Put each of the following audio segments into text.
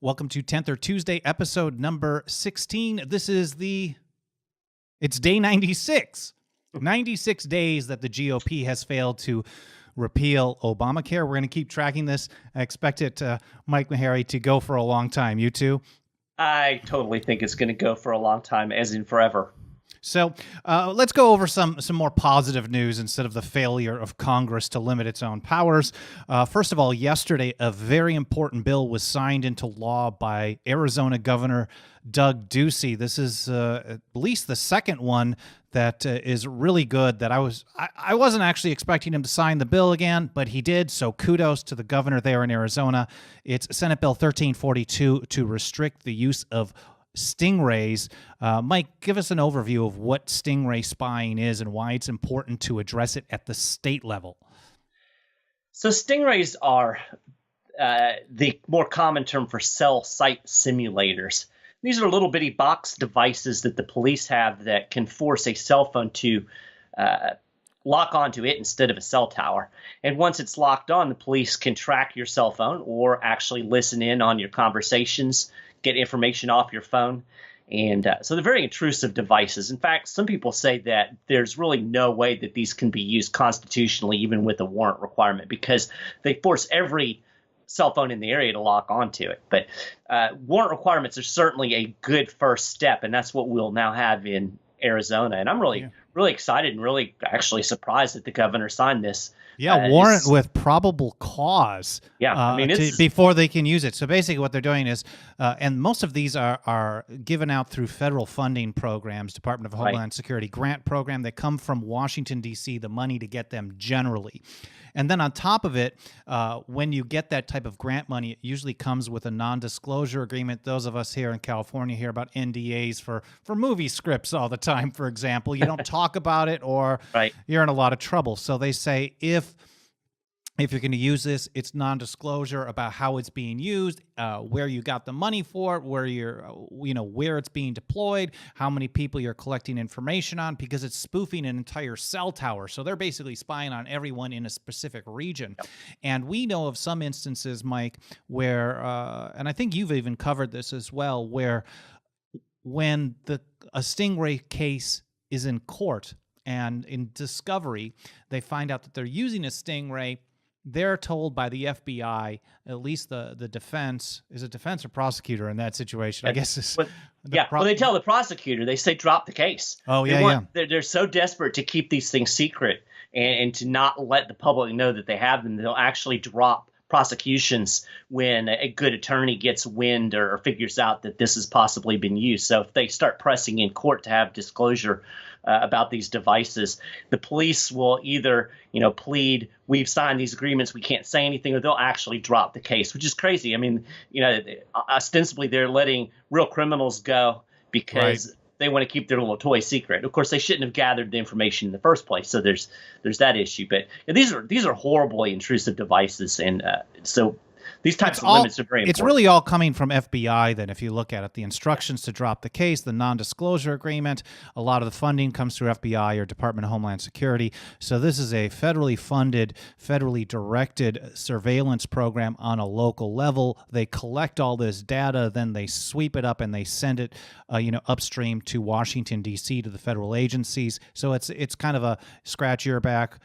Welcome to 10th or Tuesday, episode number 16. It's day 96. 96 days that the GOP has failed to repeal Obamacare. We're going to keep tracking this. I expect it, Mike Maharrey, to go for a long time. You too? I totally think it's going to go for a long time, as in forever. So let's go over some more positive news instead of the failure of Congress to limit its own powers. First of all, yesterday, a very important bill was signed into law by Arizona Governor Doug Ducey. This is at least the second one that is really good. That I wasn't actually expecting him to sign the bill again, but he did. So kudos to the governor there in Arizona. It's Senate Bill 1342 to restrict the use of Stingrays. Mike, give us an overview of what stingray spying is and why it's important to address it at the state level. So stingrays are the more common term for cell site simulators. These are little bitty box devices that the police have that can force a cell phone to lock onto it instead of a cell tower. And once it's locked on, the police can track your cell phone or actually listen in on your conversations, get information off your phone. And so they're very intrusive devices. In fact, some people say that there's really no way that these can be used constitutionally, even with a warrant requirement, because they force every cell phone in the area to lock onto it. But warrant requirements are certainly a good first step, and that's what we'll now have in Arizona. And I'm really excited and really actually surprised that the governor signed this. Yeah, warrant with probable cause. Yeah, before they can use it. So basically, what they're doing is, and most of these are given out through federal funding programs, Department of Homeland Security grant program that come from Washington D.C. The money to get them generally, and then on top of it, when you get that type of grant money, it usually comes with a non-disclosure agreement. Those of us here in California hear about NDAs for movie scripts all the time. For example, you don't talk about it, or you're in a lot of trouble. So they say if you're going to use this, it's non-disclosure about how it's being used, where you got the money for it, where it's being deployed, how many people you're collecting information on, because it's spoofing an entire cell tower. So they're basically spying on everyone in a specific region. Yep. And we know of some instances, Mike, where, and I think you've even covered this as well, where when a Stingray case is in court and in discovery, they find out that they're using a Stingray. They're told by the FBI, at least the defense, is it defense or prosecutor in that situation? I guess it's well, they tell the prosecutor, they say drop the case. Oh, yeah, They're so desperate to keep these things secret and to not let the public know that they have them. They'll actually drop prosecutions when a good attorney gets wind or figures out that this has possibly been used. So if they start pressing in court to have disclosure about these devices, the police will either, plead, we've signed these agreements, we can't say anything, or they'll actually drop the case, which is crazy. I mean, ostensibly they're letting real criminals go because they want to keep their little toy secret. Of course, they shouldn't have gathered the information in the first place. So there's that issue. But these are horribly intrusive devices, and so these types of limits are very important. It's really all coming from FBI then, if you look at it. The instructions to drop the case, the non-disclosure agreement, a lot of the funding comes through FBI or Department of Homeland Security. So this is a federally funded, federally directed surveillance program on a local level. They collect all this data, then they sweep it up and they send it upstream to Washington, D.C., to the federal agencies. So it's kind of a scratch your back,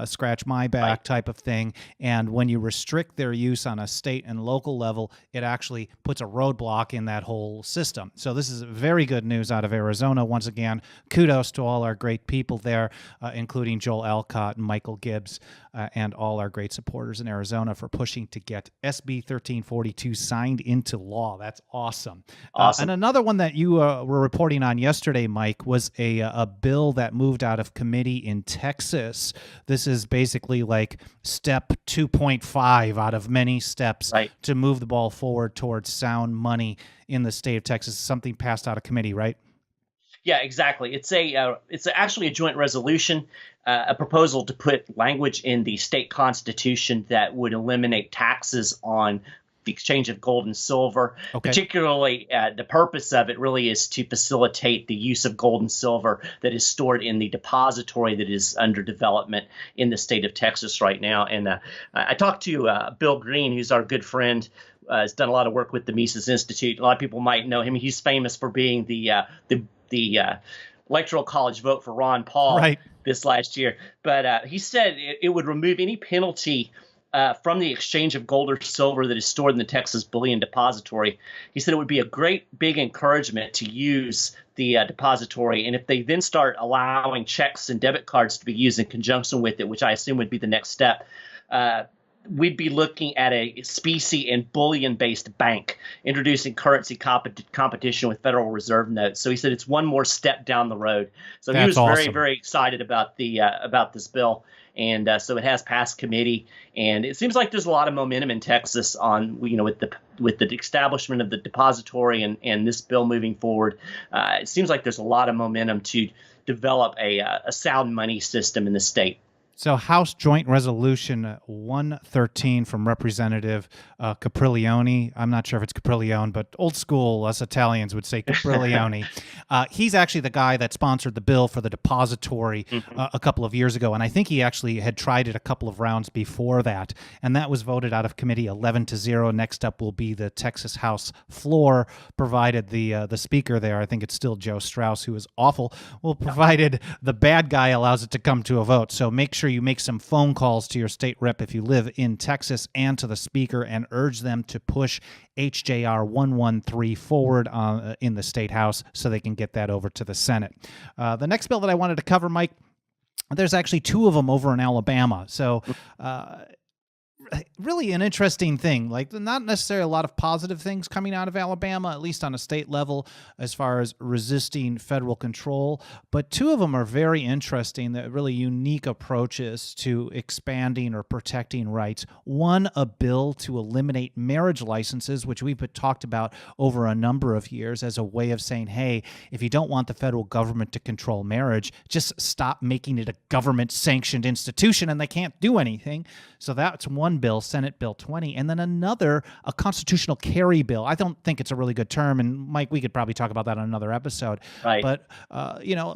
scratch my back type of thing. And when you restrict their use on a state and local level, it actually puts a roadblock in that whole system. So this is very good news out of Arizona. Once again, kudos to all our great people there, including Joel Alcott and Michael Gibbs, and all our great supporters in Arizona for pushing to get SB 1342 signed into law. That's awesome. And another one that you were reporting on yesterday, Mike, was a bill that moved out of committee in Texas. This is basically like step 2.5 out of many steps to move the ball forward towards sound money in the state of Texas. Something passed out of committee, right? Yeah, exactly. It's actually a joint resolution, a proposal to put language in the state constitution that would eliminate taxes on the exchange of gold and silver. Particularly, the purpose of it really is to facilitate the use of gold and silver that is stored in the depository that is under development in the state of Texas right now. And I talked to Bill Green, who's our good friend has done a lot of work with the Mises Institute. A lot of people might know him. He's famous for being the Electoral College vote for Ron Paul this last year. But he said it would remove any penalty from the exchange of gold or silver that is stored in the Texas Bullion Depository. He said it would be a great big encouragement to use the depository. And if they then start allowing checks and debit cards to be used in conjunction with it, which I assume would be the next step, we'd be looking at a specie and bullion-based bank introducing currency competition with Federal Reserve notes. So he said it's one more step down the road. So he was very, very excited about this bill. And so it has passed committee, and it seems like there's a lot of momentum in Texas on, with the establishment of the depository and this bill moving forward. It seems like there's a lot of momentum to develop a sound money system in the state. So House Joint Resolution 113 from Representative Capriglione. I'm not sure if it's Capriglione, but old school, us Italians would say Capriglione. He's actually the guy that sponsored the bill for the depository a couple of years ago, and I think he actually had tried it a couple of rounds before that, and that was voted out of committee 11-0. Next up will be the Texas House floor, provided the speaker there, I think it's still Joe Strauss, who is awful, well, provided the bad guy allows it to come to a vote. So make sure you make some phone calls to your state rep if you live in Texas and to the speaker and urge them to push HJR 113 forward in the state house so they can get that over to the Senate. The next bill that I wanted to cover, Mike, there's actually two of them over in Alabama. So really an interesting thing, like not necessarily a lot of positive things coming out of Alabama, at least on a state level, as far as resisting federal control. But two of them are very interesting, that really unique approaches to expanding or protecting rights. One, a bill to eliminate marriage licenses, which we've talked about over a number of years as a way of saying, hey, if you don't want the federal government to control marriage, just stop making it a government-sanctioned institution and they can't do anything. So that's one bill, Senate Bill 20, and then another, a constitutional carry bill. I don't think it's a really good term, and Mike, we could probably talk about that on another episode. Right. But,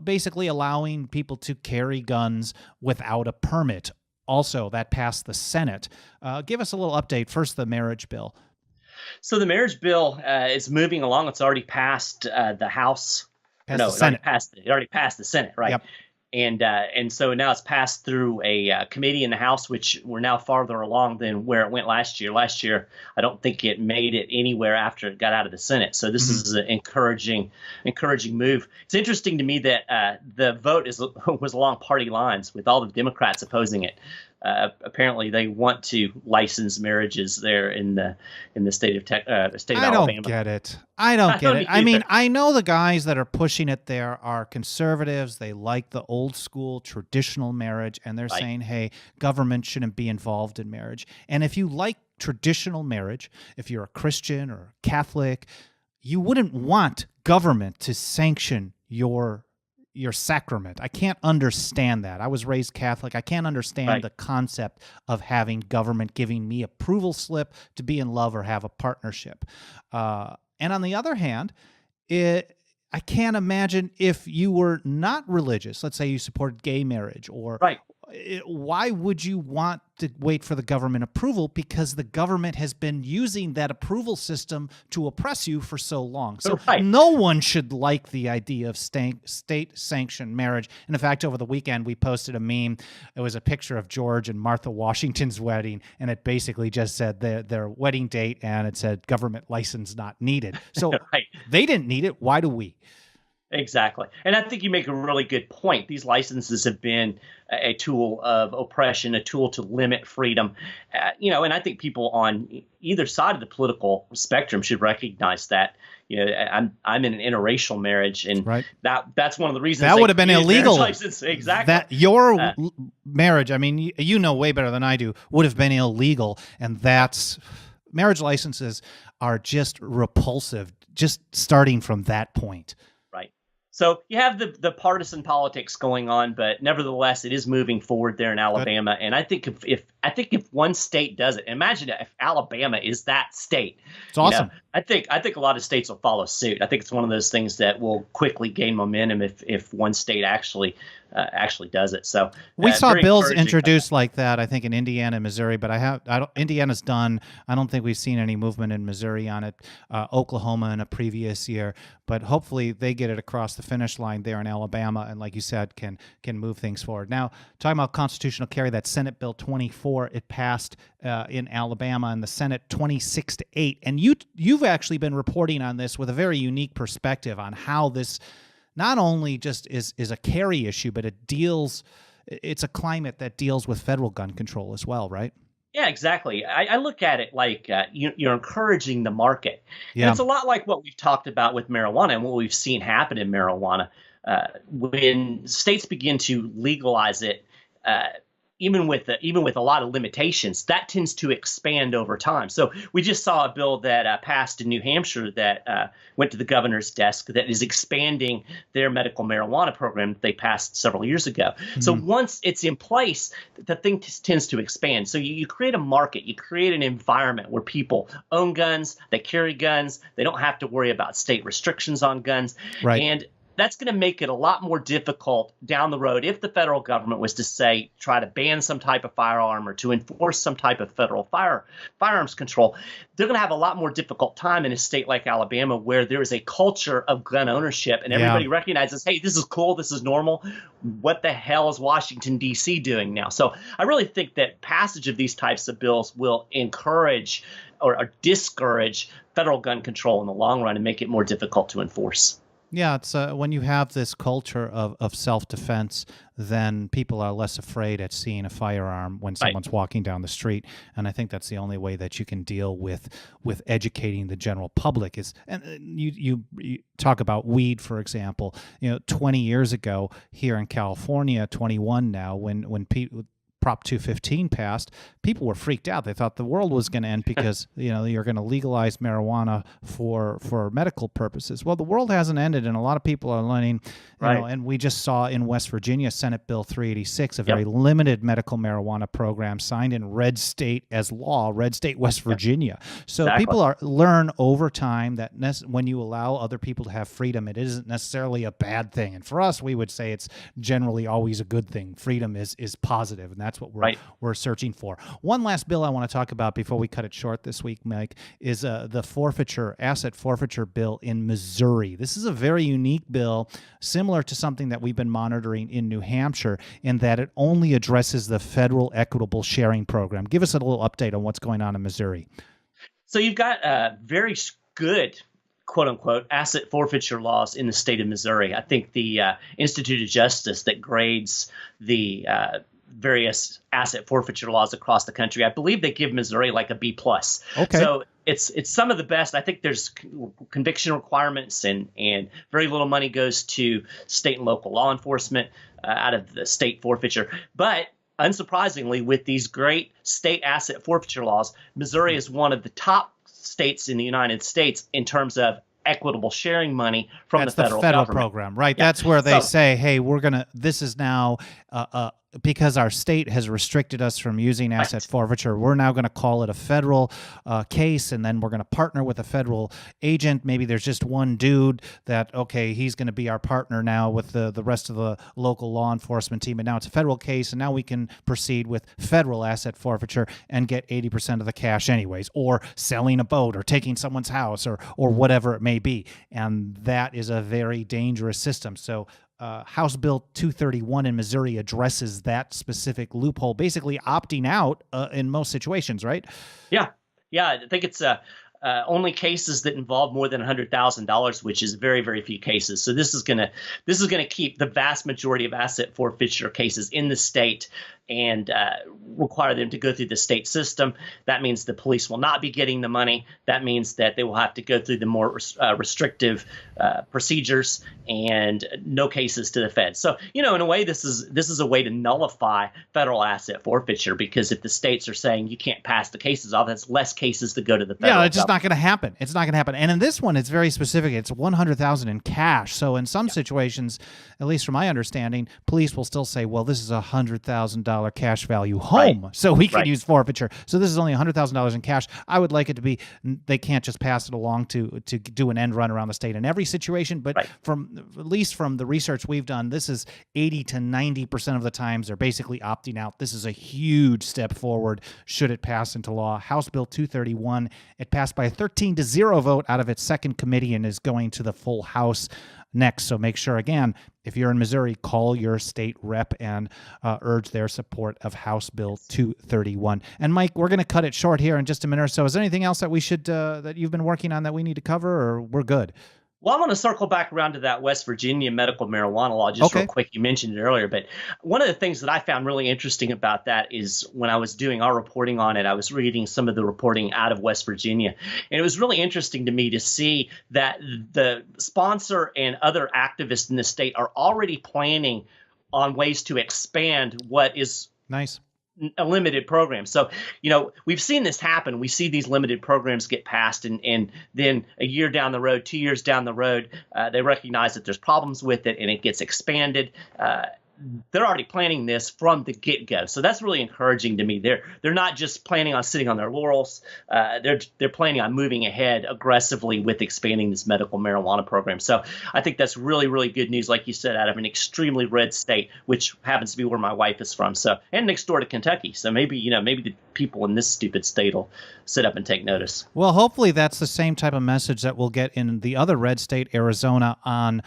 basically allowing people to carry guns without a permit. Also, that passed the Senate. Give us a little update. First, the marriage bill. So the marriage bill is moving along. It's already passed the House. The Senate. It already passed the Senate, right? Yep. And so now it's passed through a committee in the House, which we're now farther along than where it went last year. Last year, I don't think it made it anywhere after it got out of the Senate. So this is an encouraging move. It's interesting to me that the vote was along party lines, with all the Democrats opposing it. Apparently, they want to license marriages there in the state of Alabama. I don't get it. I don't get it. I mean, I know the guys that are pushing it there are conservatives. They like the old school traditional marriage, and they're saying, hey, government shouldn't be involved in marriage. And if you like traditional marriage, if you're a Christian or Catholic, you wouldn't want government to sanction your sacrament. I can't understand that. I was raised Catholic. I can't understand the concept of having government giving me approval slip to be in love or have a partnership. And on the other hand, I can't imagine if you were not religious, let's say you supported gay marriage, or why would you want to wait for the government approval? Because the government has been using that approval system to oppress you for so long. So no one should like the idea of state-sanctioned marriage. And in fact, over the weekend, we posted a meme. It was a picture of George and Martha Washington's wedding, and it basically just said their wedding date, and it said government license not needed. So they didn't need it. Why do we? Exactly. And I think you make a really good point. These licenses have been a tool of oppression, a tool to limit freedom. And I think people on either side of the political spectrum should recognize that. I'm in an interracial marriage, and that's one of the reasons that would have been illegal. Exactly. That your marriage, I mean, you know way better than I do, would have been illegal, and that's marriage licenses are just repulsive. Just starting from that point. So you have the partisan politics going on, but nevertheless, it is moving forward there in Alabama. And I think if one state does it, imagine if Alabama is that state. It's awesome. I think a lot of states will follow suit. I think it's one of those things that will quickly gain momentum if one state actually actually does it. So we saw very bills encouraging. introduced like that, I think, in Indiana and Missouri, but Indiana's done. I don't think we've seen any movement in Missouri on it. Oklahoma in a previous year, but hopefully they get it across the finish line there in Alabama, and like you said, can move things forward. Now, talking about constitutional carry, that Senate Bill 24, it passed in Alabama in the Senate 26-8, and you've actually been reporting on this with a very unique perspective on how this not only just is a carry issue, but it's a climate that deals with federal gun control as well, right? Yeah, exactly. I look at it like you're encouraging the market. Yeah. And it's a lot like what we've talked about with marijuana and what we've seen happen in marijuana. When states begin to legalize it, even with a lot of limitations, that tends to expand over time. So we just saw a bill that passed in New Hampshire that went to the governor's desk that is expanding their medical marijuana program that they passed several years ago. Mm-hmm. So once it's in place, the thing tends to expand. So you create a market, you create an environment where people own guns, they carry guns, they don't have to worry about state restrictions on guns. Right. And that's going to make it a lot more difficult down the road if the federal government was to say, try to ban some type of firearm or to enforce some type of federal firearms control. They're going to have a lot more difficult time in a state like Alabama where there is a culture of gun ownership and everybody recognizes, hey, this is cool, this is normal. What the hell is Washington, D.C. doing now? So I really think that passage of these types of bills will encourage or discourage federal gun control in the long run and make it more difficult to enforce. Yeah, it's when you have this culture of self-defense, then people are less afraid at seeing a firearm when someone's walking down the street. And I think that's the only way that you can deal with educating the general public is, and you talk about weed, for example. 20 years ago here in California, 21 now, when Prop 215 passed, people were freaked out. They thought the world was going to end because you're going to legalize marijuana for medical purposes. Well, the world hasn't ended, and a lot of people are learning. And we just saw in West Virginia, Senate Bill 386, a very limited medical marijuana program signed in red state as law, red state West Virginia. So people learn over time that when you allow other people to have freedom, it isn't necessarily a bad thing. And for us, we would say it's generally always a good thing. Freedom is positive, and that's what we're searching for. One last bill I want to talk about before we cut it short this week, Mike, is the asset forfeiture bill in Missouri. This is a very unique bill, similar to something that we've been monitoring in New Hampshire, in that it only addresses the federal equitable sharing program. Give us a little update on what's going on in Missouri. So you've got very good, quote unquote, asset forfeiture laws in the state of Missouri. I think the Institute of Justice that grades the various asset forfeiture laws across the country, I believe they give Missouri like a B+. Okay. So it's some of the best. I think there's conviction requirements and very little money goes to state and local law enforcement out of the state forfeiture. But unsurprisingly, with these great state asset forfeiture laws, Missouri is one of the top states in the United States in terms of equitable sharing money from the federal government. Program, right? Yeah. That's where they say, hey, this is now because our state has restricted us from using asset forfeiture, we're now going to call it a federal case, and then we're going to partner with a federal agent. Maybe there's just one dude that, okay, he's going to be our partner now with the rest of the local law enforcement team, and now it's a federal case, and now we can proceed with federal asset forfeiture and get 80% of the cash anyways, or selling a boat or taking someone's house or whatever it may be. And that is a very dangerous system. So House Bill 231 in Missouri addresses that specific loophole, basically opting out in most situations, right? Yeah. I think it's only cases that involve more than $100,000, which is very, very few cases. So this is gonna keep the vast majority of asset forfeiture cases in the state and require them to go through the state system. That means the police will not be getting the money. That means that they will have to go through the more restrictive procedures and no cases to the feds. So, in a way, this is a way to nullify federal asset forfeiture, because if the states are saying you can't pass the cases off, that's less cases to go to the federal government. It's just not going to happen. It's not going to happen. And in this one, it's very specific. It's $100,000 in cash. So in some situations, at least from my understanding, police will still say, well, this is $100,000 $100,000 cash value home. Right. So we can Right. use forfeiture. So this is only $100,000 in cash. I would like it to be, they can't just pass it along to do an end run around the state in every situation. But Right. from, at least from the research we've done, this is 80 to 90% of the times they're basically opting out. This is a huge step forward should it pass into law. House Bill 231, it passed by a 13-0 vote out of its second committee and is going to the full House next. So make sure, again, if you're in Missouri, call your state rep and urge their support of House Bill 231. And Mike, we're going to cut it short here in just a minute or so. Is there anything else that we should that you've been working on that we need to cover, or we're good? Well, I want to circle back around to that West Virginia medical marijuana law just real quick. You mentioned it earlier, but one of the things that I found really interesting about that is when I was doing our reporting on it, I was reading some of the reporting out of West Virginia, and it was really interesting to me to see that the sponsor and other activists in the state are already planning on ways to expand what is nice. A limited program. So, we've seen this happen. We see these limited programs get passed, and then a year down the road, 2 years down the road, they recognize that there's problems with it, and it gets expanded. They're already planning this from the get-go, so that's really encouraging to me. They're not just planning on sitting on their laurels. They're planning on moving ahead aggressively with expanding this medical marijuana program. So I think that's really, really good news, like you said, out of an extremely red state, which happens to be where my wife is from. So, and next door to Kentucky. So maybe the people in this stupid state will sit up and take notice. Well, hopefully that's the same type of message that we'll get in the other red state, Arizona, on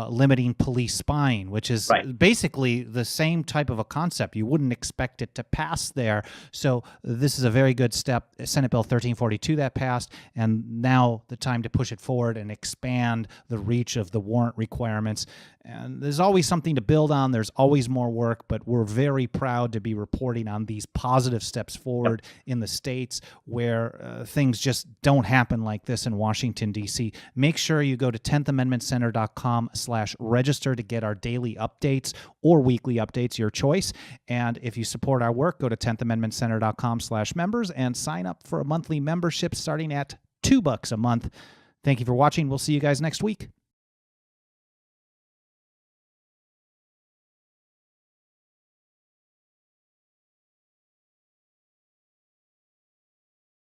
limiting police spying, which is basically the same type of a concept. You wouldn't expect it to pass there. So this is a very good step. Senate Bill 1342 that passed, and now the time to push it forward and expand the reach of the warrant requirements. And there's always something to build on. There's always more work, but we're very proud to be reporting on these positive steps forward in the states where things just don't happen like this in Washington, D.C. Make sure you go to 10thamendmentcenter.com/register to get our daily updates or weekly updates, your choice. And if you support our work, go to 10thamendmentcenter.com/members and sign up for a monthly membership starting at $2 a month. Thank you for watching. We'll see you guys next week.